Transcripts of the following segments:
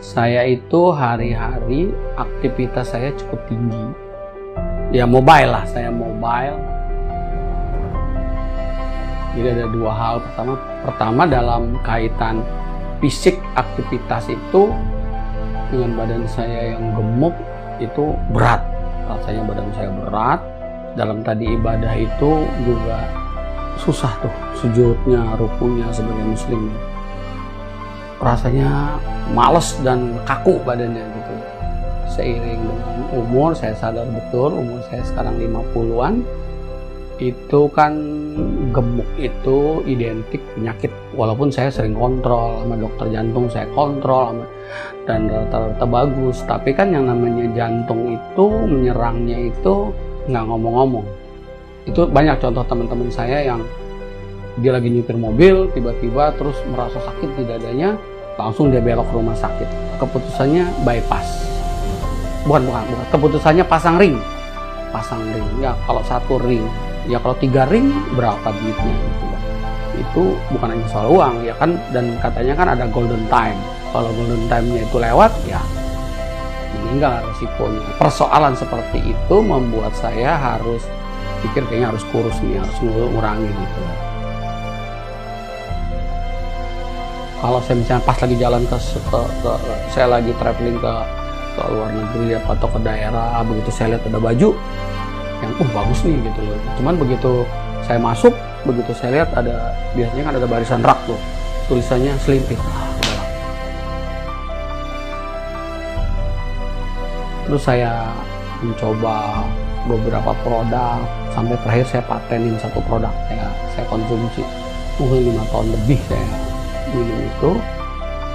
Saya itu hari-hari aktivitas saya cukup tinggi. Ya mobile lah, saya mobile. Jadi ada dua hal. Pertama dalam kaitan fisik, aktivitas itu dengan badan saya yang gemuk itu berat. Rasanya badan saya berat. Dalam tadi ibadah itu juga susah tuh sujudnya, rukunya sebagai muslim. Rasanya males dan kaku badannya gitu. Seiring dengan umur, saya sadar betul umur saya sekarang 50-an, itu kan gemuk itu identik penyakit. Walaupun saya sering kontrol sama dokter jantung, saya kontrol dan rata-rata bagus, tapi kan yang namanya jantung itu menyerangnya itu nggak ngomong-ngomong. Itu banyak contoh teman-teman saya yang dia lagi nyupir mobil, tiba-tiba terus merasa sakit di dadanya, langsung dia belok ke rumah sakit. Keputusannya bypass. Bukan. Keputusannya pasang ring. Ya kalau 1 ring, ya kalau 3 ring berapa duitnya gitu. Itu bukan hanya soal uang ya kan, dan katanya kan ada golden time. Kalau golden time-nya itu lewat ya meninggal resikonya. Persoalan seperti itu membuat saya harus pikir kayaknya harus kurus nih, harus ngurangi gitu. Kalau saya misalnya pas lagi jalan saya lagi traveling ke luar negeri atau ke daerah, begitu saya lihat ada baju yang bagus nih gitu loh. Cuman begitu saya masuk, begitu saya lihat ada, biasanya kan ada barisan rak tuh, tulisannya slim fit. Udahlah. Terus saya mencoba beberapa produk, sampai terakhir saya patenin 1 produk saya konsumsi. Mungkin 5 tahun lebih saya minum itu.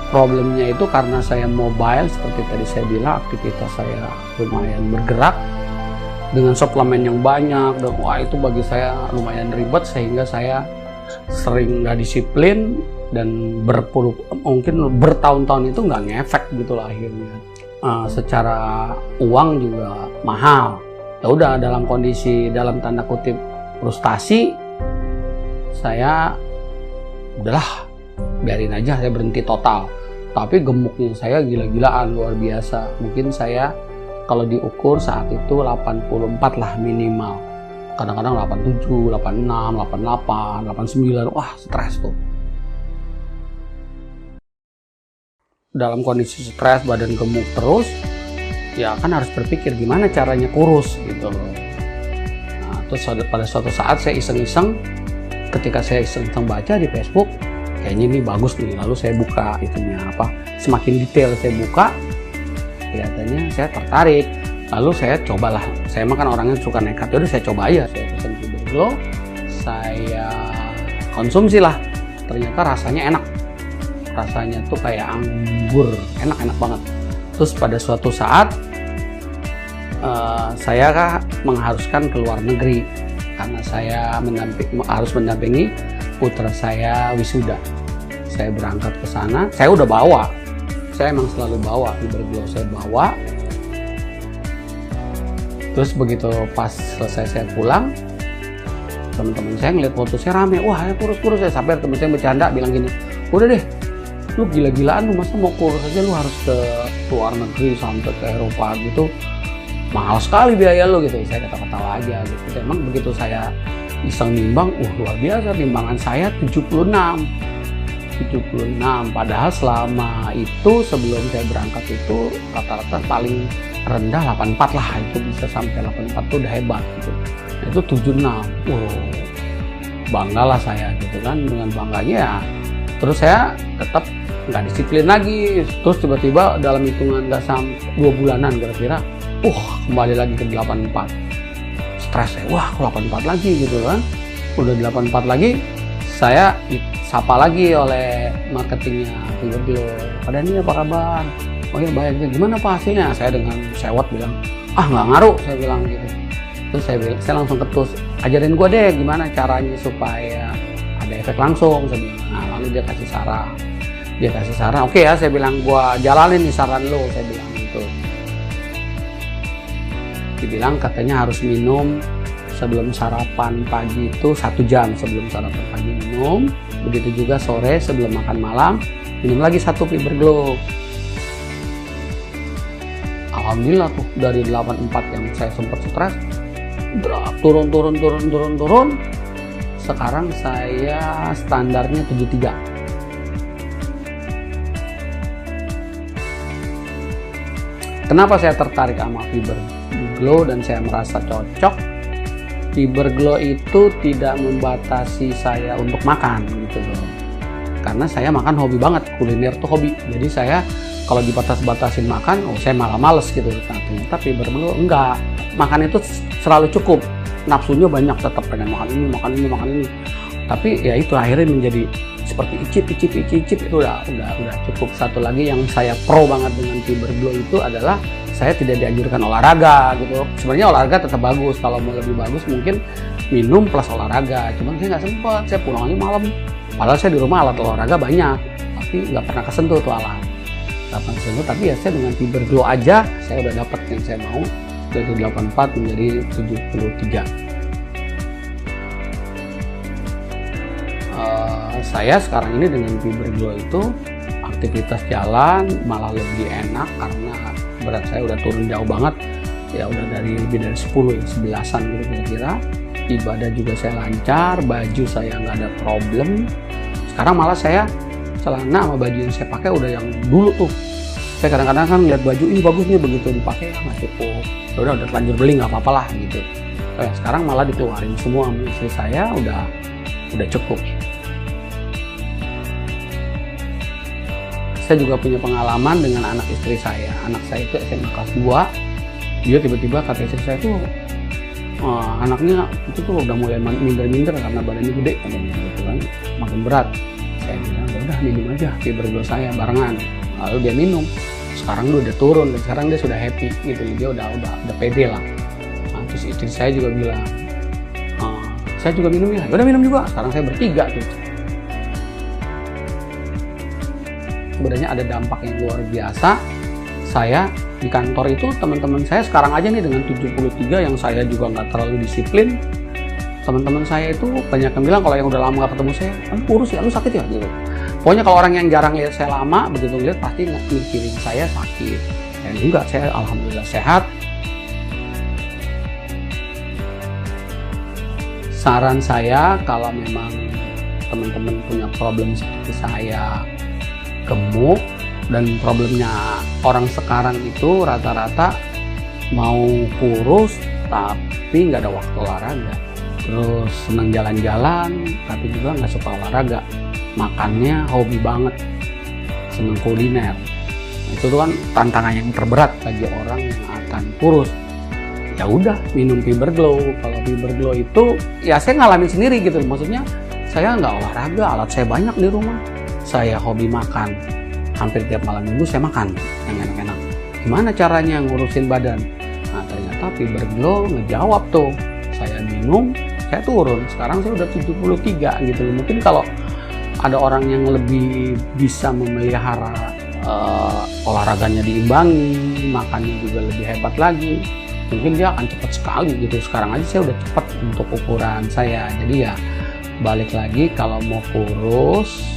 Problemnya itu karena saya mobile, seperti tadi saya bilang, aktivitas saya lumayan bergerak dengan suplemen yang banyak, dan itu bagi saya lumayan ribet, sehingga saya sering nggak disiplin dan mungkin bertahun-tahun itu nggak ngefek gitu lah akhirnya. Secara uang juga mahal. Ya udah, dalam kondisi dalam tanda kutip frustasi, saya udahlah biarin aja, saya berhenti total. Tapi gemuknya saya gila-gilaan, luar biasa. Mungkin saya kalau diukur saat itu 84 lah minimal. Kadang-kadang 87, 86, 88, 89. Wah, stres tuh. Dalam kondisi stres, badan gemuk terus, ya kan harus berpikir gimana caranya kurus gitu loh. Nah, terus pada suatu saat saya iseng-iseng, ketika saya iseng-iseng baca di Facebook, kayaknya ini bagus nih, lalu saya buka itunya semakin detail saya buka, kelihatannya saya tertarik, lalu saya cobalah. Saya mah kan orangnya suka nekat, jadi saya coba aja, saya pesen Fiber Glow, saya konsumsi lah. Ternyata rasanya enak, rasanya tuh kayak anggur, enak banget. Terus pada suatu saat saya mengharuskan ke luar negeri karena saya harus mendampingi putra saya wisuda. Saya berangkat ke sana, saya udah bawa, saya emang selalu bawa Fiber Glow, saya bawa. Terus begitu pas selesai saya pulang, teman-teman saya ngeliat foto saya rame, wah ya kurus-kurus. Saya sampai teman saya bercanda bilang gini, udah deh, lu gila-gilaan, lu masa mau kurus aja lu harus ke luar negeri sampai ke Eropa gitu, mahal sekali biaya lu gitu. Saya ketawa-ketawa aja gitu. Emang begitu saya iseng nimbang, luar biasa, timbangan saya 76, padahal selama itu sebelum saya berangkat itu rata-rata paling rendah 84 lah, itu bisa sampai 84 tuh udah hebat gitu. Nah, itu 76, banggalah saya gitu kan. Dengan bangganya ya, terus saya tetap nggak disiplin lagi. Terus tiba-tiba dalam hitungan nggak sampai 2 bulanan kira-kira, kembali lagi ke 84. Stres saya, wah 84 lagi gitu kan. Udah 84 lagi, saya disapa lagi oleh marketingnya Fiber Glow. Pada ini apa kabar? Oh ya baik, gimana Pak hasilnya? Saya dengan sewot bilang, nggak ngaruh, saya bilang gitu. Terus saya langsung ketus, ajarin gue deh gimana caranya supaya ada efek langsung, saya bilang. Nah, lalu dia kasih saran. Oke ya, saya bilang, gue jalanin nih saran lo, saya bilang gitu. Dibilang katanya harus minum sebelum sarapan pagi itu 1 jam sebelum sarapan pagi minum. Begitu juga sore sebelum makan malam minum lagi 1 Fiber Glow. alhamdulillah tuh dari 84 yang saya sempat stres, turun. Sekarang saya standarnya 73. Kenapa saya tertarik sama Fiber Glow dan saya merasa cocok? Fiber Glow itu tidak membatasi saya untuk makan gitu loh. Karena saya makan hobi banget, kuliner tuh hobi. Jadi saya kalau dibatas-batasin makan, saya malah males gitu. Nah, ternyata Fiber Glow enggak. Makan itu selalu cukup. Nafsunya banyak, tetap pengen makan ini. Tapi ya itu akhirnya menjadi seperti icip itu udah cukup. Satu lagi yang saya pro banget dengan Fiber Glow itu adalah saya tidak dianjurkan olahraga gitu. Sebenarnya olahraga tetap bagus, kalau mau lebih bagus mungkin minum plus olahraga. Cuman saya nggak sempet, saya pulangnya malam. Padahal saya di rumah alat olahraga banyak, tapi nggak pernah kesentuh tuh alat. Tapi ya saya dengan Fiber Glow aja saya udah dapat yang saya mau, dari 84 menjadi 73. Saya sekarang ini dengan Fiber Glow itu aktivitas jalan malah lebih enak karena berat saya udah turun jauh banget ya, udah dari lebih dari 10 ya, 11-an gitu kira-kira. Ibadah juga saya lancar, baju saya nggak ada problem. Sekarang malah saya celana sama baju yang saya pakai udah yang dulu tuh, saya kadang-kadang kan lihat baju ini bagus nih, begitu dipakai ya nggak cukup, udah terlanjur beli nggak apa-apa lah gitu. Sekarang malah dikeluarin semua sama istri saya, udah cukup. Saya juga punya pengalaman dengan anak istri saya. Anak saya itu SMA kelas 2. Dia tiba-tiba kata istri saya tuh, anaknya itu tuh udah mulai minder-minder karena badannya gede, gitu kan, makin berat. Saya bilang, udah minum aja Fiber Glow saya barengan. Lalu dia minum. Sekarang dia udah turun dan sekarang dia sudah happy gitu. Dia udah pede lah. Nah, terus istri saya juga bilang, saya juga minum ya. Udah minum juga. Sekarang saya bertiga tuh. Sebenarnya ada dampak yang luar biasa. Saya di kantor itu, teman-teman saya sekarang aja nih dengan 73 yang saya juga nggak terlalu disiplin, teman-teman saya itu banyak yang bilang kalau yang udah lama nggak ketemu saya, kurus ya, lu sakit ya gitu. Pokoknya kalau orang yang jarang lihat saya lama, begitu lihat pasti mikirin saya sakit. Dan enggak, saya alhamdulillah sehat. Saran saya kalau memang teman-teman punya problem seperti saya, gemuk, dan problemnya orang sekarang itu rata-rata mau kurus tapi nggak ada waktu olahraga, terus senang jalan-jalan tapi juga nggak suka olahraga, makannya hobi banget, senang kuliner. Itu tuh kan tantangan yang terberat bagi orang yang akan kurus. Ya udah, minum Fiber Glow. Kalau Fiber Glow itu ya saya ngalamin sendiri gitu, maksudnya saya nggak olahraga, alat saya banyak di rumah, saya hobi makan, hampir tiap malam minggu saya makan yang enak-enak. Gimana caranya ngurusin badan? Nah, ternyata Fiber Glow ngejawab tuh. Saya minum, saya turun. Sekarang saya udah 73 gitu. Mungkin kalau ada orang yang lebih bisa memelihara olahraganya diimbangi, makannya juga lebih hebat lagi, mungkin dia akan cepat sekali gitu. Sekarang aja saya udah cepat untuk ukuran saya. Jadi ya balik lagi, kalau mau kurus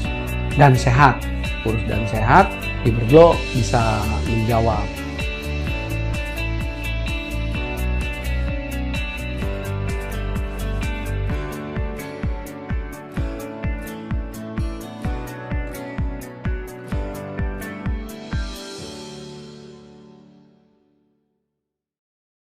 dan sehat, Fiber Glow bisa menjawab.